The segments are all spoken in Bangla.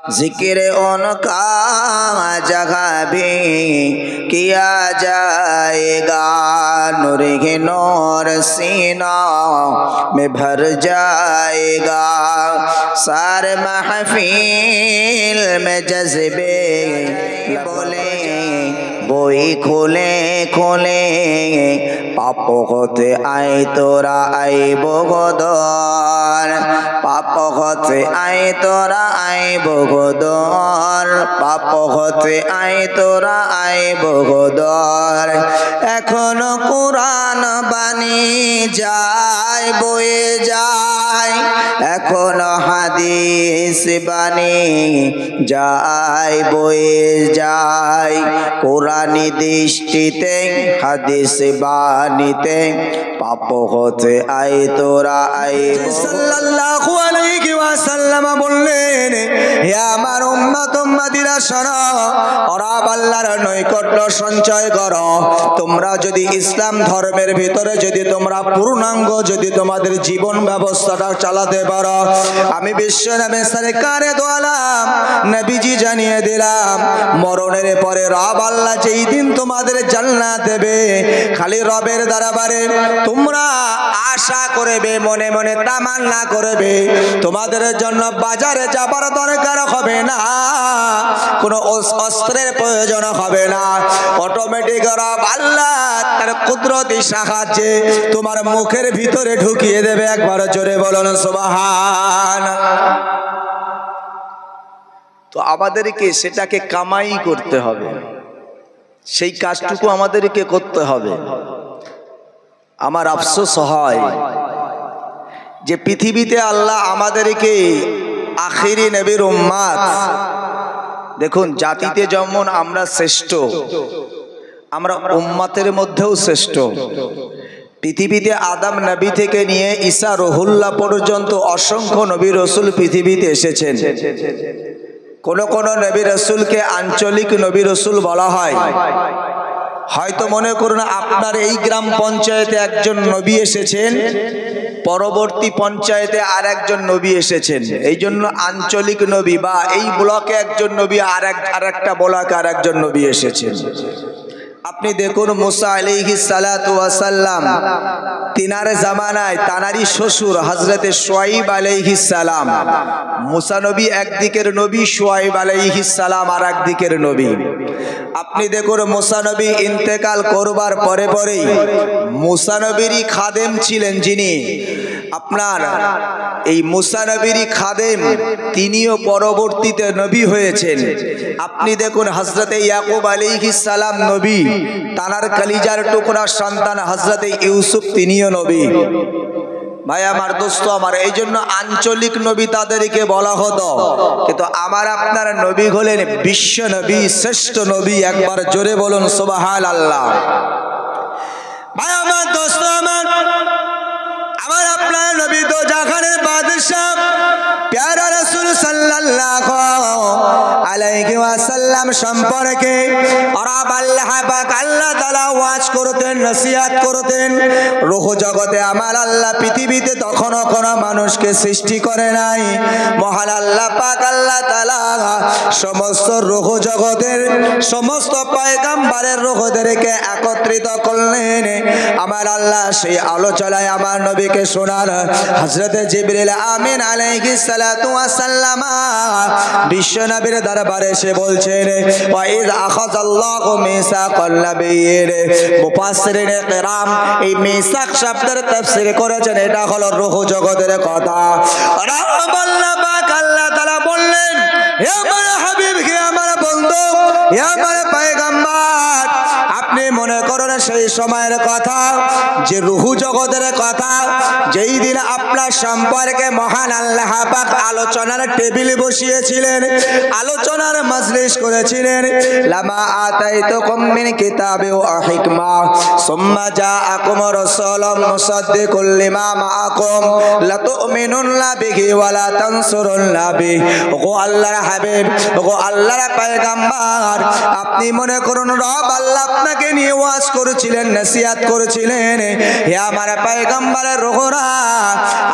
जिक्र उनका जगह भी किया जाएगा, नूर ही नूर सीना में भर जाएगा। सारे महफिल में जज्बे बोले বই খুলে খুলে পাপ হতে আয় তোরা আইব গদর, পাপ হতে আয় তোরা আইব গদর, পাপ হতে আয় তোরা আইব গদর। এখনো কোরআন বাণী যায় বয়ে যায়, এখনো হাদিস বাণী যায় বয়ে যায়। কোরআনী দৃষ্টিতে হাদিস বাণীতে পাপ হতে আয় তোরা আইব। সাল্লাল্লাহু আলাইহি ওয়াসাল্লাম বললেন, হে আমার উম্মত উম্মতিরা শোনো, রব আল্লাহর নৈকট্য সঞ্চয় করো। তোমরা যদি ইসলাম ধর্মের ভিতরে যদি তোমরা পূর্ণাঙ্গ যদি তোমাদের জীবন ব্যবস্থাটা চালাতে পারো, আমি বিশ্ব নবী সরকারে দো আলম নবীজি জানিয়ে দিলাম, মরণের পরে রব আল্লাহ যেই দিন তোমাদের জান্নাত দেবে, খালি রবের দরবারে তোমরা আশা করবে, মনে মনে তামান্না করবে, তোমাদের জন্য বাজারে যাবার দরকার হবে না, কোনো অস্ত্রের প্রয়োজন হবে না। অটোমেটিক রব আল্লাহ তার কুদরতি সাহায্যে তোমার মুখের ভিতরে ঢুকিয়ে দেবে। একবার জোরে বলুন সুবহানাল্লাহ। তো আমাদেরকে সেটাকে কামাই করতে হবে, সেই কাজটুকু আমাদেরকে করতে হবে। আমার আফসোস হয় যে পৃথিবীতে আল্লাহ আমাদেরকে আখিরি নবীর উম্মত, দেখুন জাতিতে যেমন আমরা শ্রেষ্ঠ, আমরা উম্মতের মধ্যেও শ্রেষ্ঠ। পৃথিবীতে আদম নবী থেকে নিয়ে ঈসা রুহুল্লাহ পর্যন্ত অসংখ্য নবী রসুল পৃথিবীতে এসেছেন। কোন কোন নবী রসুলকে আঞ্চলিক নবী রসুল বলা হয়। হয়তো মনে করুন আপনার এই গ্রাম পঞ্চায়েতে একজন নবী এসেছেন, পরবর্তী পঞ্চায়েতে আর একজন নবী এসেছেন, এই জন্য আঞ্চলিক নবী, বা এই ব্লকে একজন নবী আর একটা ব্লকে আর একজন নবী এসেছেন। আপনি দেখুন মুসা আলাইহিস সালাতু ওয়াস সালাম, তিনার জামানায় তানারই শ্বশুর হযরতে শুআইব আলাইহিস সালাম, মুসা নবী একদিকের নবী, শুআইব আলাইহিস সালাম আর একদিকের নবী। আপনি দেখুন মুসা নবী ইন্তেকাল করবার পরে পরেই মুসা নবীরই খাদেম ছিলেন যিনি, আপনার এই মুসা নবীরই খাদেম, তিনিও পরবর্তীতে নবী হয়েছেন। আপনি দেখুন হযরতে ইয়াকুব আলাইহিস সালাম নবী, তানার কলিজার টুকরা সন্তান হযরতে ইউসুফ, তিনিও নবী। ভাই আমার, দোস্ত আমার, এই জন্য আঞ্চলিক নবী তাদেরকে বলা হতো, কিন্তু আমার আপনার নবী হলেন বিশ্ব নবী, শ্রেষ্ঠ নবী। একবার জোরে বলুন সুবহানাল্লাহ। ভাই আমার, দোস্ত আমার, আমার আপনার নবী তো জাহানের বাদশা প্যারা রাসূল সাল্লাল্লাহু আলাইহি ওয়াসাল্লাম সম্পর্কে রব আল্লাহ পাক আল্লাহ তাআলা ওয়াজ করতেন, নসিহত করতেন। রূহ জগতে আমার আল্লাহ পৃথিবীতে তখনও কোনো মানুষকে সৃষ্টি করে নাই। মহান আল্লাহ পাক আল্লাহ তাআলা সমস্ত রূহ জগতের সমস্ত পয়গম্বরের রূহদেরকে একত্রিত করলেন। আমার আল্লাহ সেই আলোচনায় আমার নবীকে শোনান। হযরতে জিবরিল আমিন আলাইহিস সালাতু ওয়াস সালাম বিশ্ব নবীর দরবারে এসে বলছেন, ওয়া ইয আখাযাল্লাহু মিসাকাল নাবিয়্যিন। মুফাসসিরিনে কিরাম এই মিসাক শব্দের তাফসীর করেছেন, এটা হলো রূহ জগতের কথা। রব আল্লাহ পাক আল্লাহ তাআলা বললেন, হে আমার হাবিব, হে আমার বন্ধু, হে আমার পয়গম্বর, আপনি মনে করেন সেই সময়ের কথা, যে রূহ জগতের কথা, যেই দিন আপনার সম্পর্কে মহান আল্লাহ পাক আলোচনার টেবিল বসিয়েছিলেন, আলোচনার মাজলিস করেছিলেন। লামা আতাইতুকুম মিন কিতাবিন ওয়া হিকমা সুম্মা জাআকুম রাসূলুম মুসাদ্দিকুল লিমা মাআকুম লাতুমিনুন্না বিহি ওয়া লা তানসুরুন্না বিহি। ওগো আল্লাহর হাবিব, ওগো আল্লাহর পয়গম্বর, আপনি মনে করুন রব আল্লাহ আপনাকে সাহাবাদেরকে নিয়ে ওয়াজ করেছিলেন, নসিহত করেছিলেন, হে আমার পয়গম্বরের রূহরা,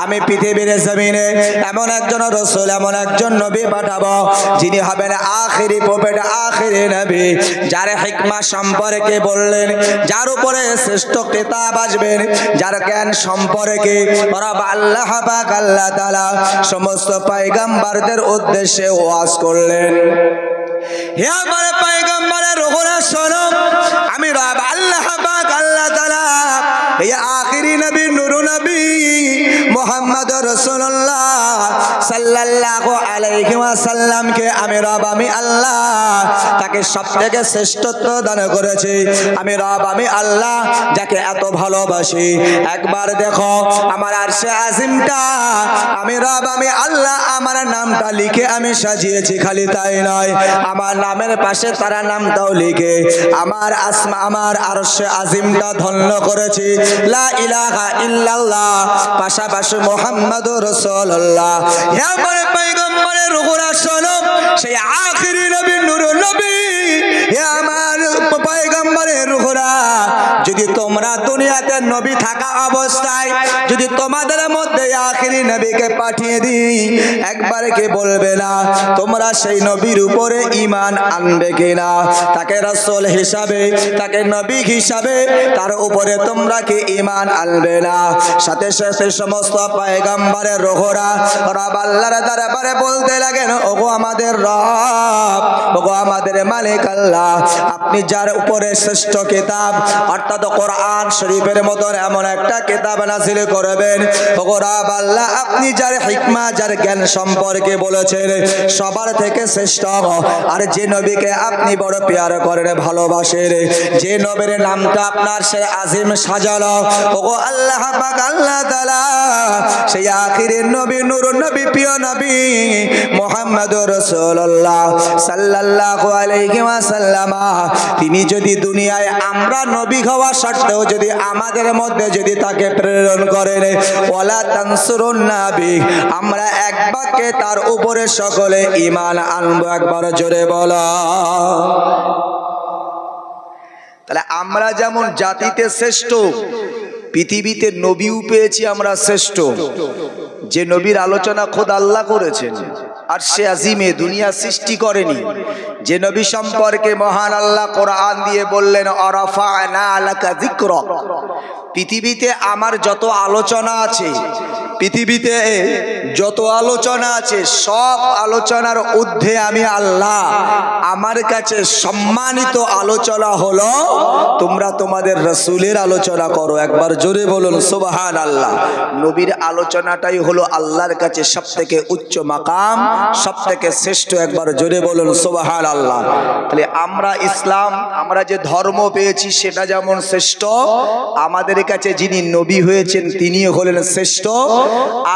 আমি পৃথিবীর জমিনে এমন একজন রাসূল, এমন একজন নবী পাঠাবো যিনি হবেন আখেরি প্রফেট, আখেরি নবী, যার হিকমা সম্পর্কে বললেন, যার উপরে শ্রেষ্ঠ কিতাব আসবেন, যার জ্ঞান সম্পর্কে রব আল্লাহ পাক আল্লাহ তাআলা সমস্ত পয়গম্বরদের উদ্দেশ্যে ওয়াজ করলেন। হে আমার পয়গম্বরের রূহরা শোনো, আমি রব আল্লাহ পাক আল্লাহ তাআলা এই আখেরি নবী, নূর নবী মুহাম্মদ রাসূলুল্লাহ সাল্লাল্লাহু আলাইহি ওয়াসাল্লামকে আমি রব, আমি আল্লাহ তাকে সবথেকে শ্রেষ্ঠত্ব দান করেছি। আমি রব, আমি আল্লাহ যাকে এত ভালোবাসি। একবার দেখো আমার আরশে আজিমটা আমি রব, আমি আল্লাহ আমার নামটা লিখে আমি সাজিয়েছি। খালি তাই নয়, আমার নামের পাশে তারা নামটাও লিখে আমার আমার আরশে আজিমটা ধন্য করেছি। লা ইলাহা ইল্লাল্লাহ, পাশাপাশি মুহাম্মাদুর রাসূলুল্লাহ। হে আমার পয়গম্বরের রূহরা শোনো, সেই আখেরি নবী, নূর নবী, হে আমার পয়গম্বরের রূহরা, যদি তোমরা দুনিয়াতে নবী থাকা অবস্থায় যদি তোমাদের মধ্যে আখেরি নবীকে পাঠিয়ে দিই, একবারে কে বলবে না তোমরা সেই নবীর উপরে ঈমান আনবে কিনা? তাকে রাসূল হিসাবে, তাকে নবী হিসাবে তার উপরে তোমরা কি ঈমান আনবে না? সাথে সাথে সমস্ত পয়গম্বরের রূহরা রব আল্লাহর দরবারে বলতে লাগেন, ওগো আমাদের রব, ওগো আমাদের মালিক আল্লাহ, আপনি যার উপরে শ্রেষ্ঠ কিতাব অর্থাৎ কোরআন শরীফের মতন এমন একটা কিতাব নাযিল করবেন, ওগো রব আল্লাহ, আপনি যার হিকমা, যার জ্ঞান সম্পর্কে বলেছেন সবার থেকে শ্রেষ্ঠ, আর যে নবীকে আপনি বড় প্যার করেন, ভালোবাসেন, যে নবীর নামটা আপনার সে আজিম সাজালো, ওগো আল্লাহ পাক আল্লাহ তাআলা সেই আখিরের নবী, নূর নবী, প্রিয় নবী মুহাম্মদুর রাসূলুল্লাহ সাল্লাল্লাহু আলাইহি ওয়াসাল্লাম, তিনি যদি দুনিয়ায় আমরা নবী হওয়া সত্ত্বেও যদি আমাদের মধ্যে যদি তাকে প্রেরণ করেন, ওয়ালা তানসুরুন নবী, আমরা এক বাক্যে তার উপরে সকলে ঈমান আনবো। একবার জোরে বলো। তাহলে আমরা যেমন জাতিতে শ্রেষ্ঠ, পৃথিবীতে নবীও পেয়েছি আমরা শ্রেষ্ঠ। যে নবীর আলোচনা খোদ আল্লাহ করেছেন, আর সে আজিমে দুনিয়া সৃষ্টি করেনি, যে নবী সম্পর্কে মহান আল্লাহ কোরআন দিয়ে বললেন আরাফা'না লাকা যিকরাক, পৃথিবীতে আমার যত আলোচনা আছে, পৃথিবীতে যত আলোচনা আছে, সব আলোচনার ঊর্ধ্বে আমি আল্লাহ, আমার কাছে সম্মানিত আলোচনা হলো তোমরা তোমাদের রাসূলের আলোচনা করো। একবার জোরে বলুন সুবহানাল্লাহ। নবীর আলোচনাটাই হলো আল্লাহর কাছে সবথেকে উচ্চ মাকাম, সবথেকে শ্রেষ্ঠ। একবার জোরে বলুন সুবহানাল্লাহ। তাহলে আমরা ইসলাম, আমরা যে ধর্ম পেয়েছি সেটা যেমন শ্রেষ্ঠ, আমাদের কাছে যিনি নবী হয়েছেন তিনিও হলেন শ্রেষ্ঠ,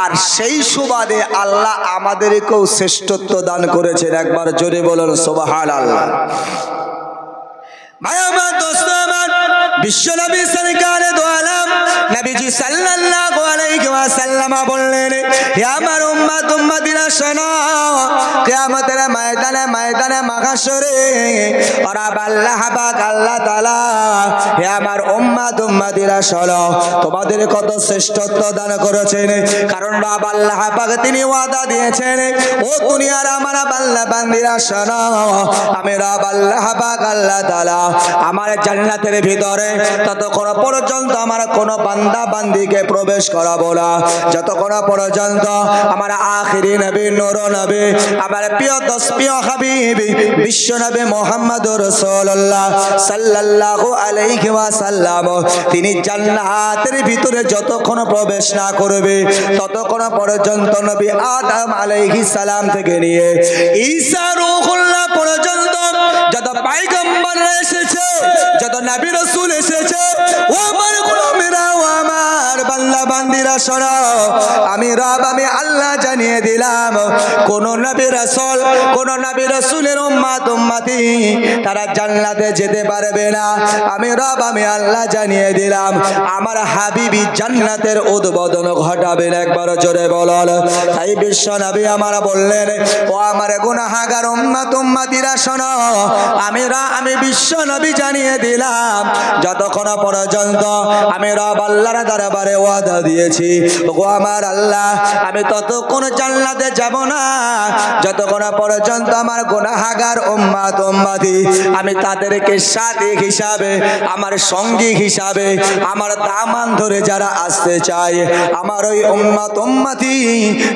আর সেই সুবাদে আল্লাহ আমাদেরকেও শ্রেষ্ঠত্ব দান করেছেন। একবার জোরে বলুন সুবহানাল্লাহ। ভাই আমার, দোস্ত আমার, বিশ্ব নবী সরকারে দো আলম নবীজি সাল্লাল্লাহু আলাইহি ওয়াসাল্লাম বললেন, হে আমার উম্মত, উম্মতিরা শোনো, কিয়ামতের ময়দানে, ময়দানে মাহশরে রব আল্লাহ পাক আল্লাহ তাআলা, হে আমার উম্মত, উম্মতিরা শোনো, তোমাদের কত শ্রেষ্ঠত্ব দান করেছেন। কারণ রব আল্লাহ পাক তিনি ওয়াদা দিয়েছেন, ও দুনিয়ার আমার বান্দা বান্দিরা শোনো, আমি রব আল্লাহ পাক আল্লাহ তাআলা আমার জান্নাতের ভিতরে ততক্ষণ পর্যন্ত আমার কোন বান্দা বান্দিকে প্রবেশ করাবো না যতক্ষণ পর্যন্ত আমার আখিরি নবী, নূর নবী, আমার প্রিয় দোস্ত, প্রিয় হাবিব বিশ্ব নবী মুহাম্মদুর রাসূলুল্লাহ সাল্লাল্লাহু আলাইহি ওয়াসাল্লাম তিনি জান্নাতের ভিতরে যতক্ষণ প্রবেশ না করবে ততক্ষণ পর্যন্ত নবী আদম আলাইহিস সালাম থেকে নিয়ে ঈসা রূহুল্লাহ পর্যন্ত যত পয়গম্বররা এসেছে, যত নবী রাসূল এসেছে, ও আমার গোলামেরা, ও আমার বান্দা বান্দা বান্দিরা শোনো, আমি রব আমি আল্লাহ জানিয়ে দিলাম, কোন নবী রাসূল, কোন নবী রাসূলের উম্মত উম্মতি তারা জান্নাতে যেতে পারবে না। আমি রব আমি আল্লাহ জানিয়ে দিলাম, আমার হাবিবি জান্নাতের উদ্বোধন ঘটাবেন। একবার জোরে বলুন। তাই বিশ্ব নবী আমার বললেন, ও আমার গুনাহগার উম্মত উম্মতিরা শোনো, আমি বিশ্ব নবী জানিয়ে দিলাম, যতক্ষণ পর্যন্ত আমি রব আল্লাহর দরবারে ওয়াদা দিয়েছি, ও আমার আল্লাহ, আমি ততক্ষণ জান্নাতে যাব না যতক্ষণ পর্যন্ত আমার গুনাহগার উম্মত উম্মতি আমি তাদেরকে সাথী হিসাবে, আমার সঙ্গী হিসাবে, আমার দামান ধরে যারা আসতে চায়, আমার ওই উম্মত উম্মতি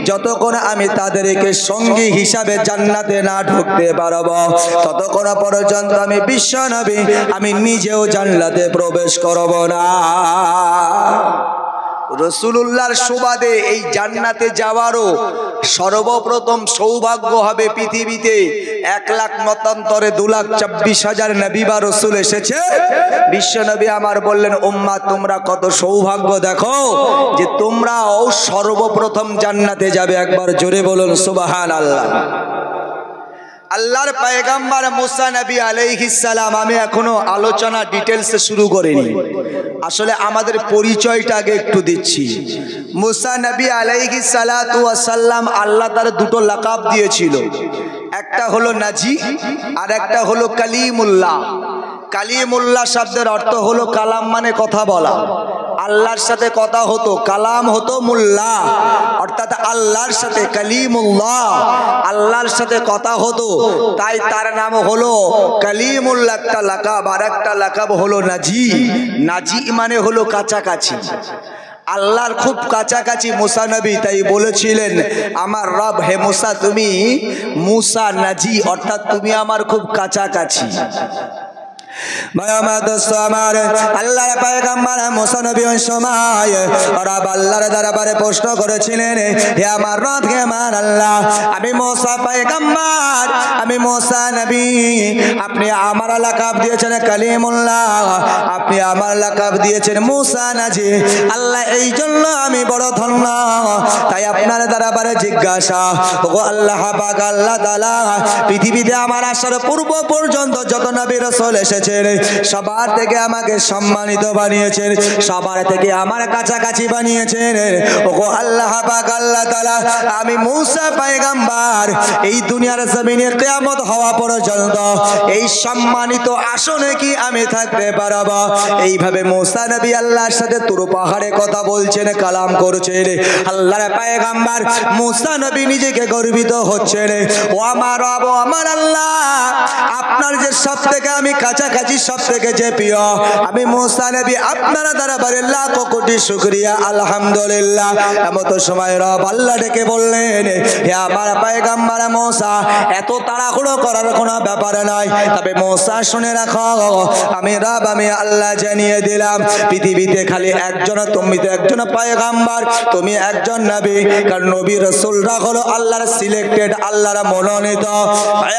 যতক্ষণ আমি তাদেরকে সঙ্গী হিসাবে জান্নাতে না ঢুকতে পারবো, ততক্ষণ পর্যন্ত আমি বিশ্ব নবী আমি নিজেও জান্নাতে প্রবেশ করব না। রাসূলুল্লাহর সুবাদে এই জান্নাতে যাওয়ারও সর্বপ্রথম সৌভাগ্য হবে পৃথিবীতে। 1 লাখ মতান্তরে 2,24,000 নবী বা রাসূল এসেছে। বিশ্ব নবী আমার বললেন, উম্মাত তোমরা কত সৌভাগ্য দেখো যে তোমরাও সর্বপ্রথম জান্নাতে যাবে। একবার জোরে বলুন সুবহানাল্লাহ। আল্লাহর পয়গম্বর মুসা নবী আলাইহিস সালাম, আমি এখনো আলোচনা ডিটেইলসে শুরু করিনি, আসলে আমাদের পরিচয়টা আগে একটু দিচ্ছি। মুসা নবী আলাইহিস সালাতু ওয়াস সালাম আল্লাহ তার দুটো লাকাব দিয়েছিল, একটা হলো নাজি আর একটা হলো কালিমুল্লাহ। কালিমুল্লাহ শব্দের অর্থ হলো কালাম, মানে কথা বলা, আল্লাহর সাথে কথা হতো, কালাম হতো মুল্লাহ, অর্থাৎ আল্লাহর সাথে কালিমুল্লাহ, আল্লাহর সাথে কথা হতো, তাই তার নাম হলো কালিমুল্লাহ একটা লাকাব। আর একটা লাকাব হলো নাজি। নাজি মানে হলো কাছাকাছি, আল্লাহর খুব কাছাকাছি মুসা নবী, তাই বলেছিলেন আমার রব, হে মুসা তুমি মুসা নাজি, অর্থাৎ তুমি আমার খুব কাছাকাছি। আল্লাহর পয়গম্বর মুসা নবী ওই সময় রব আল্লাহর দরবারে প্রশ্ন করেছিলেন, হে আমার রব, হে আমার আল্লাহ, আমি মুসা পয়গম্বর, আমি মুসা নবী, আপনি আমার লাকাব দিয়েছেন কালিমুল্লাহ, আপনি আমার লাকাব দিয়েছেন মুসা নাজি। আল্লাহ এই জন্য আমি বড় ধন্য, তাই আপনার দরবারে জিজ্ঞাসা, ও আল্লাহ পাক আল্লাহ তাআলা পৃথিবীতে আমার আসার পূর্ব পর্যন্ত যত নবী রাসূল এসেছেন সবার থেকে আমাকে সম্মানিত বানিয়েছেন, সবার থেকে আমার কাছাকাছি বানিয়েছেন। ও আল্লাহ পাক আল্লাহ তাআলা, আমি মুসা পয়গম্বর এই দুনিয়ার জমিনে কিয়ামত হওয়া পর্যন্ত এই সম্মানিত আসনে কি আমি থাকতে পারব? এইভাবে মুসা নবী আল্লাহর সাথে তুর পাহাড়ে কথা বলছেন, কালাম করছেন। আল্লাহর পয়গম্বর মুসা নবী নিজেকে গর্বিত হচ্ছেন, ও আমার রব, ও আমার আল্লাহ, আপনার যে সব থেকে আমি কাছাকাছি, সব থেকে যে প্রিয়, আমি মুসা নবী আপনার দরবারে লাখ কোটি শুকরিয়া, আলহামদুলিল্লাহ। এমত সময় রব আল্লাহ ডেকে বললেন, হে আমার পয়গম্বর মুসা, এত তাড়াহুড়ো করার কোনো ব্যাপার নয়, তবে মুসা শুনে রাখো, আমি রব আমি আল্লাহ জানিয়ে দিলাম, পৃথিবীতে খালি একজন, তুমি তো একজন পয়গম্বর, তুমি একজন নবী, কারণ নবী রাসূলরা হলো আল্লাহর সিলেক্টেড, আল্লাহর মনোনীত।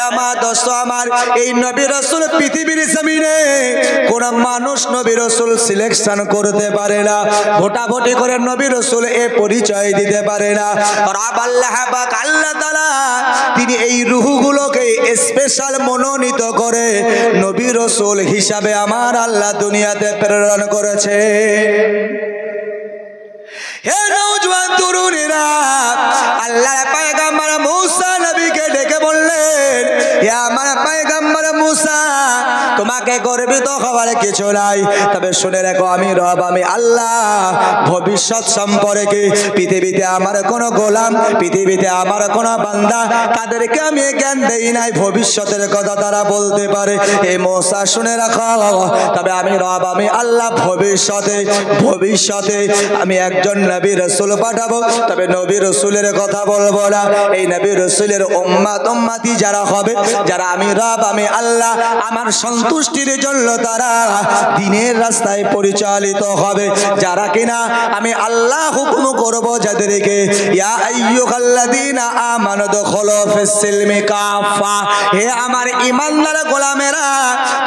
আমার দোস্ত আমার, এই নবী রাসূল পৃথিবীর জমিনে কোন মানুষ নবী রাসূল সিলেকশন করতে পারে না, ভোটাভুটি করে নবী রাসূল এ পরিচয় দিতে পারে না। রব আল্লাহ পাক আল্লাহ তাআলা তিনি এই রূহগুলোকে স্পেশাল মনোনীত করে নবী রাসূল হিসাবে আমার আল্লাহ দুনিয়াতে প্রেরণ করেছে। হে নওজওয়ান তরুণীরা, আল্লাহর পয়গম্বর মুসা নবীকে ডেকে বললেন, হে আমার পয়গম্বর মুসা, তোমাকে গর্বিত হওয়ার কিছু নাই, তবে শুনে রাখো, আমি রব আমি আল্লাহ ভবিষ্যৎ সম্পর্কে পৃথিবীতে আমার কোনো গোলাম, পৃথিবীতে আমার কোনো বান্দা, তাদেরকে আমি জ্ঞান দেই নাই, ভবিষ্যতের কথা তারা বলতে পারে। হে মুসা শুনে রাখো, তবে আমি রব আমি আল্লাহ ভবিষ্যতে আমি একজন নবী রাসূল পাঠাবো, তবে নবী রাসূলের কথা বলবো না। এই নবী রাসূলের উম্মত উম্মতি যারা হবে, যারা আমি রব আমি আল্লাহ আমার সন্তান সন্তুষ্টির জন্য তারা দিনের রাস্তায় পরিচালিত হবে। যারা কিনা আমি আল্লাহ হুকুম করব যাদেরকে, ইয়া আইয়ুহাল্লাযীনা আমানু দুখুলু ফিস-সিলমি কাফা, হে আমার ঈমানদার গোলামেরা,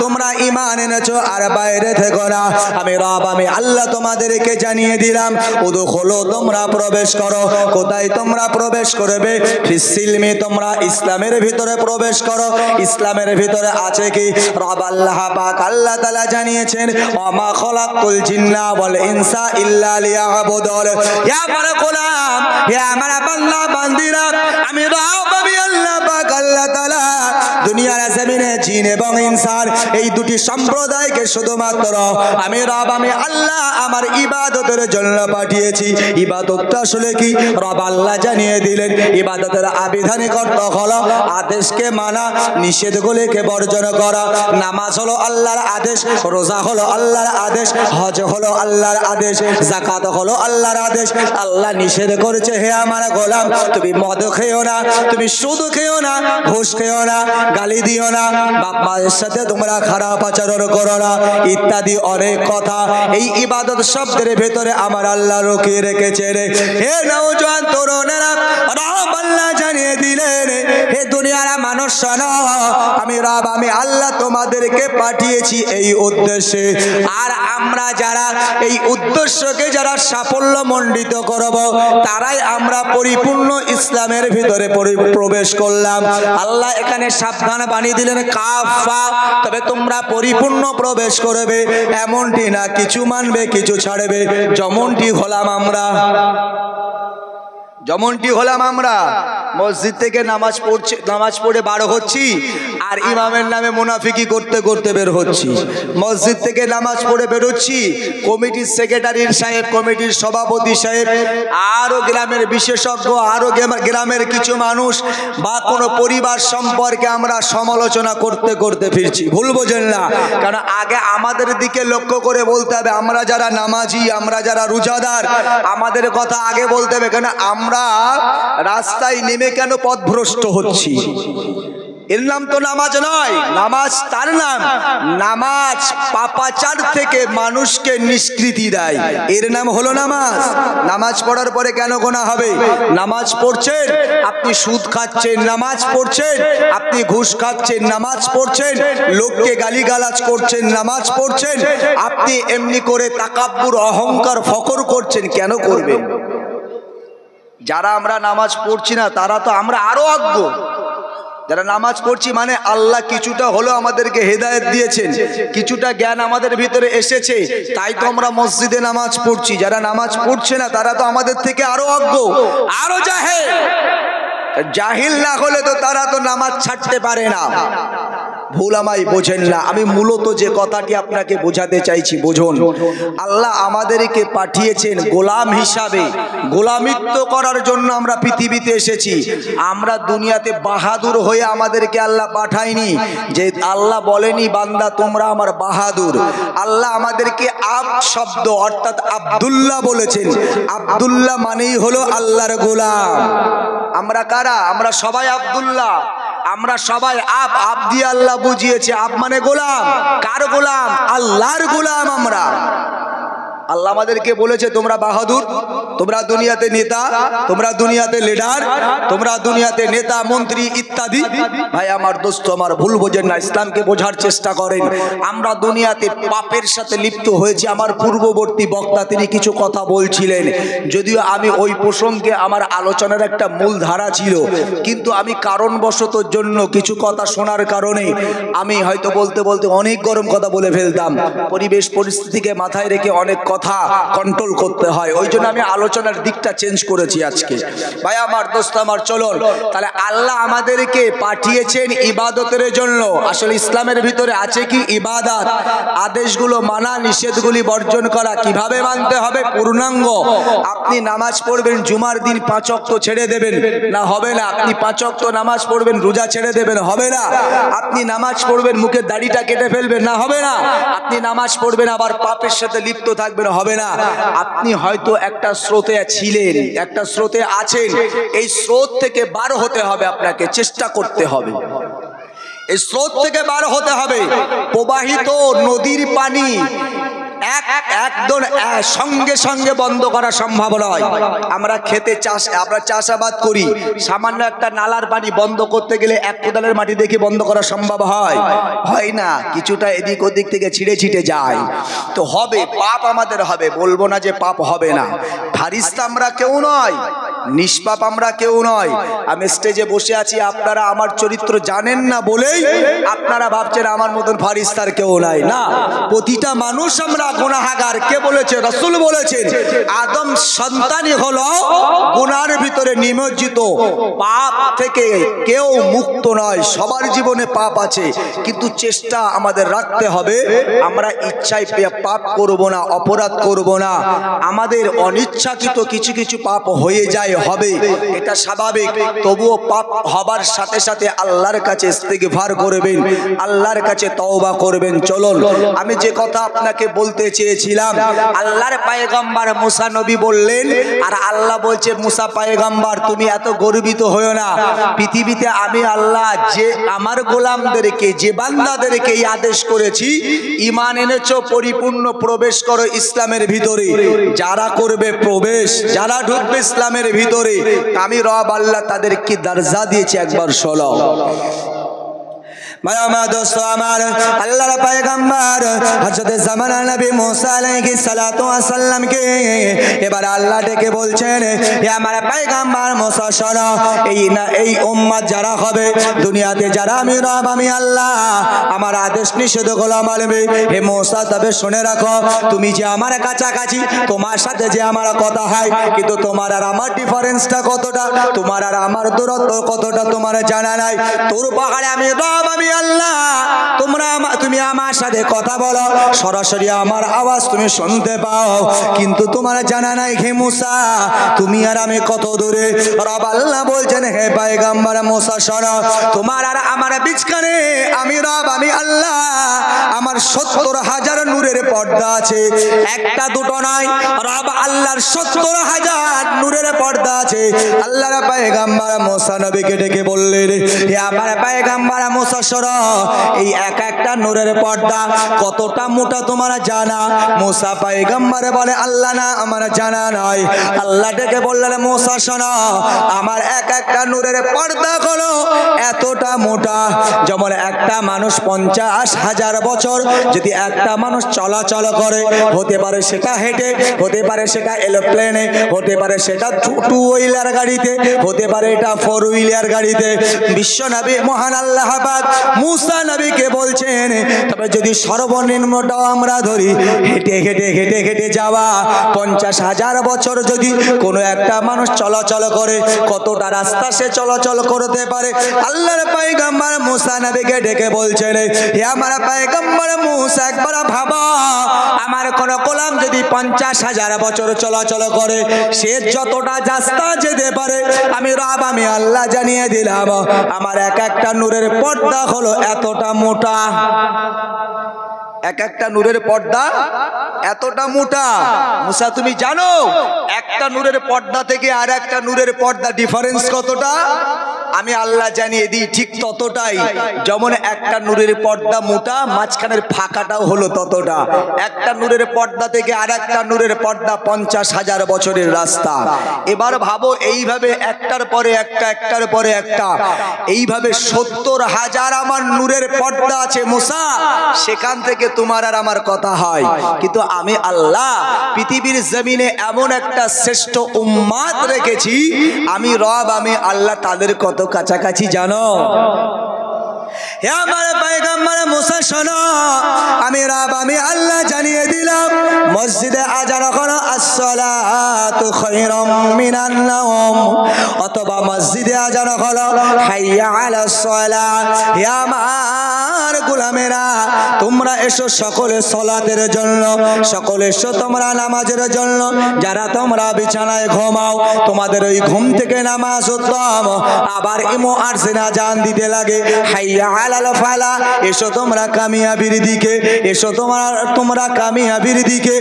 তোমরা ঈমান এনেছো আর বাইরে থেকো না। আমি রব, আমি আল্লাহ তোমাদেরকে জানিয়ে দিলাম, উদখুলু, তোমরা প্রবেশ করো। কোথায় তোমরা প্রবেশ করবে? ফিস-সিলমি, তোমরা ইসলামের ভিতরে প্রবেশ করো। ইসলামের ভিতরে আছে কি? রব আল্লাহ পাক আল্লাহ তাআলা জানিয়েছেন, ওমা খলাকুল জিন্না ওয়াল ইনসা ইল্লা লিয়াবুদুন। হে আমার গোলাম, হে আমার বান্দা বান্দিরা, আমি রব, আমি আল্লাহ পাক আল্লাহ তাআলা দুনিয়ার জমিনে জিন এবং ইনসান এই দুটি সম্প্রদায়কে শুধুমাত্র আমি রব, আমি আল্লাহ আমার ইবাদতের জন্য পাঠিয়েছি। ইবাদতটা আসলে কি? রব আল্লাহ জানিয়ে দিলেন, ইবাদতের আবিধানিক অর্থ হলো আদেশকে মানা, নিষেধগুলিকে বর্জন করা। নামাজ হলো আল্লাহর আদেশ, রোজা হলো আল্লাহর আদেশ, হজ হলো আল্লাহর আদেশ, যাকাত হলো আল্লাহর আদেশ। আল্লাহ নিষেধ করেছে, হে আমার গোলাম, তুমি মদ খেও না, তুমি সুদ খেও না, ঘুষ খেও না, গালি দিও না, বাপ মায়ের সাথে তোমরা খারাপ আচরণ করো না, ইত্যাদি অনেক কথা এই ইবাদত শব্দের ভেতরে আমার আল্লাহ রকিয়ে রেখেছে রে। হে নওজোয়ান তরুণেরা, রব আল্লাহ জানিয়ে দিলেন, হে দুনিয়ার মানুষ শোনো, আমি রব, আমি আল্লাহ তোমাদেরকে পাঠিয়েছি এই উদ্দেশ্যে। আর আমরা যারা এই উদ্দেশ্যকে যারা সাফল্য মণ্ডিত করব, তারাই আমরা পরিপূর্ণ ইসলামের ভিতরে প্রবেশ করলাম। আল্লাহ এখানে সাবধান বানিয়ে দিলেন কাফা, তবে তোমরা পরিপূর্ণ প্রবেশ করবে এমনটি না, কিছু মানবে কিছু ছাড়বে। যেমনটি হলাম আমরা মসজিদ থেকে নামাজ পড়ে বার হচ্ছি আর ইমামের নামে মুনাফিকি করতে করতে বের হচ্ছি। মসজিদ থেকে নামাজ পড়ে বেরোচ্ছি, কমিটির সেক্রেটারি সাহেব, কমিটির সভাপতি সাহেব, আরো গ্রামের বিশেষজ্ঞ, আরো গ্রামের কিছু মানুষ বা কোনো পরিবার সম্পর্কে আমরা সমালোচনা করতে করতে ফিরছি। ভুল বোঝেন না, কারণ আগে আমাদের দিকে লক্ষ্য করে বলতে হবে। আমরা যারা নামাজি, আমরা যারা রোজাদার, আমাদের কথা আগে বলতে হবে, কেন আমরা রাস্তায় নেমে কেন পথভ্রষ্ট হচ্ছি। এর নাম তো নামাজ নয়, নামাজ তার নাম। নামাজ পাপাচার থেকে মানুষকে নিষ্কৃতি দেয়, এর নাম হলো নামাজ। নামাজ পড়ার পরে কেন গোনা হবে? নামাজ পড়ছেন, আপনি সুদ খাচ্ছেন, নামাজ পড়ছেন, আপনি ঘুষ খাচ্ছেন, নামাজ পড়ছেন, লোককে গালিগালাজ করছেন, নামাজ পড়ছেন, আপনি এমনি করে তাকাব্বুর, অহংকার, ফখর করছেন, কেন করবেন? যারা আমরা নামাজ পড়ছি না তারা তো আমরা আরো অজ্ঞ। যারা নামাজ পড়ছি মানে আল্লাহ কিছুটা হলেও আমাদেরকে হেদায়েত দিয়েছেন, কিছুটা জ্ঞান আমাদের ভিতরে এসেছে, তাই তো আমরা মসজিদে নামাজ পড়ছি। যারা নামাজ পড়ছে না তারা তো আমাদের থেকে আরো অজ্ঞ, আরো জাহেল। জাহিল না হলে তো তারা তো নামাজ ছাড়তে পারে না। ভুল আমায় বোঝেন না, আমি মূলত যে কথাটি আপনাকে বোঝাতে চাইছি বুঝুন। আল্লাহ আমাদেরকে পাঠিয়েছেন গোলাম হিসাবে, গোলামিত্ব করার জন্য আমরা পৃথিবীতে এসেছি। আমরা দুনিয়াতে বাহাদুর হয়ে আমাদেরকে আল্লাহ পাঠায়নি, যে আল্লাহ বলেনি বান্দা তোমরা আমার বাহাদুর। আল্লাহ আমাদেরকে আব শব্দ অর্থাৎ আব্দুল্লাহ বলেছেন। আব্দুল্লাহ মানেই হলো আল্লাহর গোলাম। আমরা কারা? আমরা সবাই আব্দুল্লাহ, আমরা সবাই আব দিয়ে আল্লাহ বুঝিয়েছে। আব মানে গোলাম। কার গোলাম? আল্লাহর গোলাম আমরা। আল্লাহ আমাদেরকে বলেছে তোমরা বাহাদুর, তোমরা দুনিয়াতে নেতা, তোমরা দুনিয়াতে লিডার, তোমরা দুনিয়াতে নেতা মন্ত্রী ইত্যাদি। ভাই আমার দোস্ত আমার, ভুল বোঝেন না, ইসলামকে বোঝার চেষ্টা করেন। আমরা দুনিয়াতে পাপের সাথে লিপ্ত হয়েছি। আমার পূর্ববর্তী বক্তা তিনি কিছু কথা বলছিলেন, যদিও আমি ওই প্রসঙ্গে আমার আলোচনার একটা মূল ধারা ছিল, কিন্তু আমি কারণবশত জন্য কিছু কথা শোনার কারণে আমি হয়তো বলতে বলতে অনেক গরম কথা বলে ফেলতাম। পরিবেশ পরিস্থিতিকে মাথায় রেখে অনেক কথা কন্ট্রোল করতে হয়, ওই জন্য আমি আলোচনার দিকটা চেঞ্জ করেছি আজকে। ভাই আমার দোস্ত আমার, চলুন তাহলে আল্লাহ আমাদেরকে পাঠিয়েছেন ইবাদতের জন্য। আসলে ইসলামের ভিতরে আছে কি? ইবাদত, আদেশগুলো মানা, নিষেধগুলি বর্জন করা। কিভাবে মানতে হবে? পূর্ণাঙ্গ। আপনি নামাজ পড়বেন, জুমার দিন 5 ওয়াক্ত ছেড়ে দেবেন না, হবে না। আপনি 5 ওয়াক্ত নামাজ পড়বেন, রোজা ছেড়ে দেবেন, হবে না। আপনি নামাজ পড়বেন, মুখের দাড়িটা কেটে ফেলবেন, না, হবে না। আপনি নামাজ পড়বেন আবার পাপের সাথে লিপ্ত থাকবেন, হবে না। আপনি হয়তো একটা স্রোতে ছিলেন, একটা স্রোতে আছেন, এই স্রোত থেকে বার হতে হবে, আপনাকে চেষ্টা করতে হবে। এই স্রোত থেকে বার হতে হবে। প্রবাহিত নদীর পানি একদম সঙ্গে সঙ্গে বন্ধ করা সম্ভব নয়। আমরা আমরা চাষাবাদ করি, সামান্য একটা নালার পানি বন্ধ করতে গেলে এক কোদালের মাটি দেখে বন্ধ করা সম্ভব হয় না, কিছুটা এদিক ওদিক থেকে ছিঁড়ে ছিটে যায়। তো হবে, পাপ আমাদের হবে, বলবো না যে পাপ হবে না। ফারিস্তা আমরা কেউ নয়, নিষ্পাপ আমরা কেউ নয়। আমি স্টেজে বসে আছি, আপনারা আমার চরিত্র জানেন না বলেই আপনারা ভাবছেন আমার মতন ফারিস্তার কেউ নাই। না, প্রতিটা মানুষ আমরা গুনাহগার। কে বলেছে? রাসূল বলেছেন আদম সন্তানই হলো গুনার ভিতরে নিমজ্জিত। পাপ থেকে কেউ মুক্ত নয়, সবার জীবনে পাপ আছে, কিন্তু চেষ্টা আমাদের রাখতে হবে আমরা ইচ্ছায় পাপ করব না, অপরাধ করব না। আমাদের অনিচ্ছাকৃত কিছু কিছু পাপ হয়ে যায়, হবে, এটা স্বাভাবিক। তবুও পাপ হবার সাথে সাথে আল্লাহর কাছে ইস্তিগফার করবেন, আল্লাহর কাছে তওবা করবেন। চলুন, আমি যে কথা আপনাকে বলতে চেয়েছিলাম, আল্লাহর পয়গম্বর মুসা নবী বললেন, আর আল্লাহ বলছে মুসা পয়গম্বর তুমি এত গর্বিত হয়ো না। পৃথিবীতে আমি আল্লাহ যে আমার গোলামদেরকে, যে বান্দাদেরকে এই আদেশ করেছি, ঈমান এনেছো, পরিপূর্ণ প্রবেশ করো ইসলামের ভিতরে। যারা করবে প্রবেশ, যারা ঢুকবে ইসলামের ভিতরে, আমি রব আল্লাহ তাদের কি দরজা দিয়েছি একবার শোনো। আল্লাহর পয়গম্বর হযরত জামানা নবী মুসা আলাইহিস সালাতু ওয়াস সালাম কে এবার আল্লাহ ডেকে বলছেন, হে আমার পয়গম্বর মুসা শোনো, এই উম্মত যারা হবে দুনিয়াতে, যারা আমি রব আমি আল্লাহ আমার আদেশ নিষেধগুলো মানবে, হে মুসা তবে শুনে রাখো, তুমি যে আমার কাছাকাছি, তোমার সাথে যে আমার কথা হয়, কিন্তু তোমার আর আমার ডিফারেন্সটা কতটা, তোমার আর আমার দূরত্ব কতটা তোমার জানা নাই। তোর পাহাড়ে আমি রব আমি আল্লাহ, তুমি আমার সাথে কথা বলো, সরাসরি আমার আওয়াজ তুমি শুনতে পাও, কিন্তু তোমার জানা নাই হে মুসা তুমি আর আমি কত দূরে। রব আল্লাহ বলছেন, হে পয়গম্বর মুসা শোনো, তোমার আর আমার বিচখানে আমি রব আমি আল্লাহ আমার ৭০,০০০ নূরের পর্দা আছে, একটা দুটো নয়, রব আল্লাহর ৭০,০০০ নূরের পর্দা আছে। আল্লাহর পয়গম্বর মুসা নবীকে ডেকে বললেন, হে আমার পয়গম্বর মুসা শোনো, এই এক একটা নূরের পর্দা কতটা মোটা তোমার জানা? মুসা পয়গম্বর বলে, আল্লাহ না, আমার জানা নয়। আল্লাহ ডেকে বললেন, মুসা শোনো, আমার এক একটা নূরের পর্দা হলো এতটা মোটা, যেমন একটা মানুষ ৫০,০০০ বছর যদি একটা মানুষ চলাচল করে, হতে পারে সেটা হেঁটে, হতে পারে সেটা এরোপ্লেনে, হতে পারে সেটা টু হুইলার গাড়িতে, হতে পারে এটা 4 হুইলার গাড়িতে। বিশ্ব নবী মহান আল্লাহ পাক মুসা নবীকে বলছেন, তবে যদি সর্বনিম্নটাও আমরা ধরি, হেঁটে হেঁটে হেঁটে হেঁটে যাওয়া ৫০,০০০ বছর যদি কোনো একটা মানুষ চলাচল করে, কতটা রাস্তা সে চলাচল করতে পারে? আল্লাহর পয়গম্বর মুসা নবীকে ডেকে বলছেন, হে আমার পয়গম্বর মুসা, একবার ভাবা, আমার কোন গোলাম যদি ৫০,০০০ বছর চলাচল করে, সে যতটা রাস্তা যেতে পারে, আমি রব আমি আল্লাহ জানিয়ে দিলাম, আমার এক একটা নূরের পর্দা হলো এতটা মোটা। এক একটা নূরের পর্দা এতটা মোটা। মুসা তুমি জানো একটা নূরের পর্দা থেকে আর একটা নূরের পর্দা ডিফারেন্স কতটা? আমি আল্লাহ জানিয়ে দিই, ঠিক ততটাই। যেমন একটা নূরের পর্দা মোটা, মাঝখানের ফাঁকাটাও হলো ততটা। একটা নূরের পর্দা থেকে আর একটা নূরের পর্দা ৫০,০০০ বছরের রাস্তা। এবার ভাবো, এইভাবে একটার পরে একটা, একটার পরে একটা, এইভাবে ৭০,০০০ আমার নূরের পর্দা আছে মুসা, সেখান থেকে তোমার আর আমার কথা হয়। কিন্তু আমি আল্লাহ পৃথিবীর জমিনে এমন একটা শ্রেষ্ঠ উম্মাত রেখেছি, আমি রব আমি আল্লাহ তাদের কত কাছাকাছি জানো? হে আমার পয়গম্বর মুসা শোনো, আমি রব আমি আল্লাহ জানিয়ে দিলাম, মসজিদে আজান হলো আসসালাতু খায়রুম মিনান নাওম, অথবা মসজিদে আজান হলো হাইয়া আলাস সালাহ। হে আমার গোলামেরা, তোমরা এসো সকলে সালাতের জন্য, সকলে এসো তোমরা নামাজের জন্য। যারা তোমরা বিছানায় ঘুমাও, তোমাদের ওই ঘুম থেকে নামাজ উত্তম। আবার ইমো আর সেনা জান দিতে লাগে, হাইয়া আলাল ফালা, এসো তোমরা কামিয়াবির দিকে, এসো তোমরা কামিয়াবির দিকে।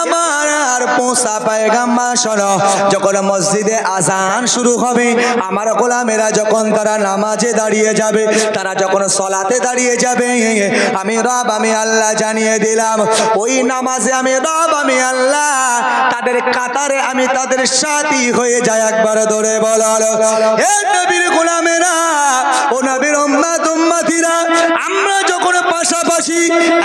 আমার আর পোষা পায়গাম্বার শোনো, যখন মসজিদে আজান শুরু হবে, আমার গোলামেরা যখন তারা নামাজে দাঁড়িয়ে যাবে, তারা যখন সলাতে দাঁড়িয়ে যাবে, আমি রব আমি আল্লাহ জানিয়ে দিলাম, ওই নামাজে আমি রব আমি আল্লাহ তাদের কাতারে আমি তাদের সাথী হয়ে যায়। একবার ধরে বলো হে নবীর গোলামেরা, ও নবীর উম্মত উম্মতিরা, আমরা যখন পাশাপাশি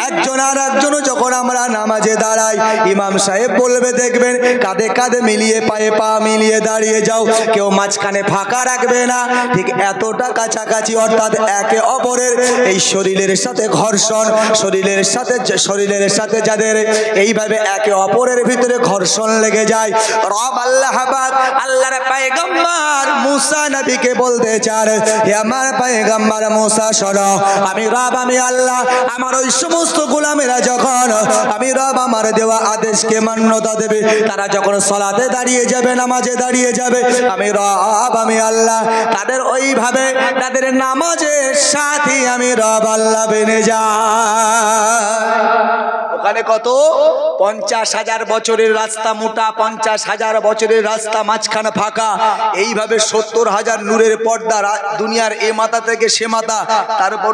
একজন আর একজন যখন আমরা নামাজে দাঁড়াই, ইমাম সাহেব বলবে দেখবেন কাঁধে কাঁধে মিলিয়ে পায়ে পা মিলিয়ে দাঁড়িয়ে যাও, কেউ মাঝখানে ফাঁকা রাখবে না। ঠিক এতটা কাছাকাছি, অর্থাৎ একে অপরের এই শরীরের সাথে ঘর্ষণ, শরীরের সাথে যাদের এইভাবে একে অপরের ভিতরে ঘর্ষণ লেগে যায়, রব আল্লাহ পাক আল্লাহর পয়গম্বর মুসা নবীকে বলতে চান, হে আমার পয়গম্বর মুসা শোনো, আমি রব আমি আল্লাহ আমার ওই সমস্ত গোলামেরা যখন আমি রব আমার দেওয়া আদেশকে মান্যতা দেবে, তারা যখন সালাতে দাঁড়িয়ে যাবে, নামাজে দাঁড়িয়ে যাবে, আমি রব আমি আল্লাহ তাদের ওইভাবে তাদের নামাজের সাথী আমি রব আল্লাহ বেনে যায়। ওখানে কত 50,000 বছরের রাস্তা মোটা, 50,000 বছরের রাস্তা মাঝখানে ফাঁকা, এইভাবে 70,000 নূরের পর্দা দুনিয়ার এ মাথা থেকে সে মাথা, তারপর